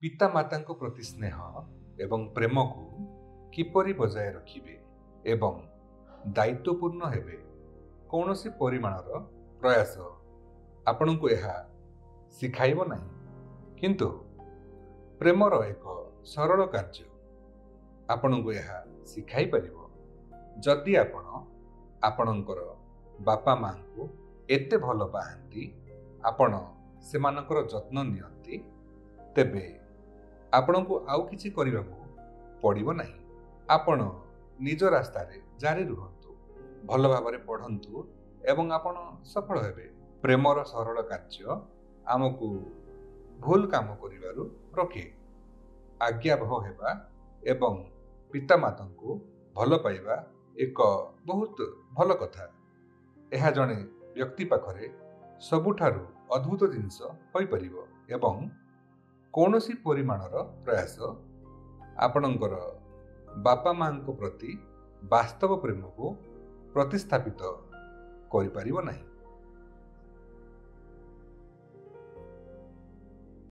ପିତାମାତାଙ୍କ ପ୍ରତି ସ୍ନେହ ଏବଂ ପ୍ରେମକୁ କିପରି ବଜାୟ ରଖିବେ ଏବଂ ଦାୟିତ୍ୱପୂର୍ଣ୍ଣ ହେବେ। କୌଣସି ପରିମାଣର ପ୍ରୟାସ ଆପଣଙ୍କୁ ଏହା ଶିଖାଇବ ନାହିଁ, କିନ୍ତୁ ପ୍ରେମର ଏକ ସରଳ କାର୍ଯ୍ୟ ଆପଣଙ୍କୁ ଏହା ଶିଖାଇ ପାରିବ। ଯଦି ଆପଣ ଆପଣଙ୍କର ବାପା ମାଙ୍କୁ ଏତେ ଭଲ ପାଆନ୍ତି, ଆପଣ ସେମାନଙ୍କର ଯତ୍ନ ନିଅନ୍ତି, ତେବେ ଆପଣଙ୍କୁ ଆଉ କିଛି କରିବାକୁ ପଡ଼ିବ ନାହିଁ। ଆପଣ ନିଜ ରାସ୍ତାରେ ଜାରି ରୁହନ୍ତୁ, ଭଲ ଭାବରେ ପଢ଼ନ୍ତୁ ଏବଂ ଆପଣ ସଫଳ ହେବେ। ପ୍ରେମର ସରଳ କାର୍ଯ୍ୟ ଆମକୁ ଭୁଲ କାମ କରିବାରୁ ରୋକେ। ଆଜ୍ଞାବହ ହେବା ଏବଂ ପିତାମାତାଙ୍କୁ ଭଲ ପାଇବା ଏକ ବହୁତ ଭଲ କଥା। ଏହା ଜଣେ ବ୍ୟକ୍ତି ପାଖରେ ସବୁଠାରୁ ଅଦ୍ଭୁତ ଜିନିଷ ହୋଇପାରିବ ଏବଂ କୌଣସି ପରିମାଣର ପ୍ରୟାସ ଆପଣଙ୍କର ବାପା ମାଙ୍କ ପ୍ରତି ବାସ୍ତବ ପ୍ରେମକୁ ପ୍ରତିସ୍ଥାପିତ କରିପାରିବ ନାହିଁ।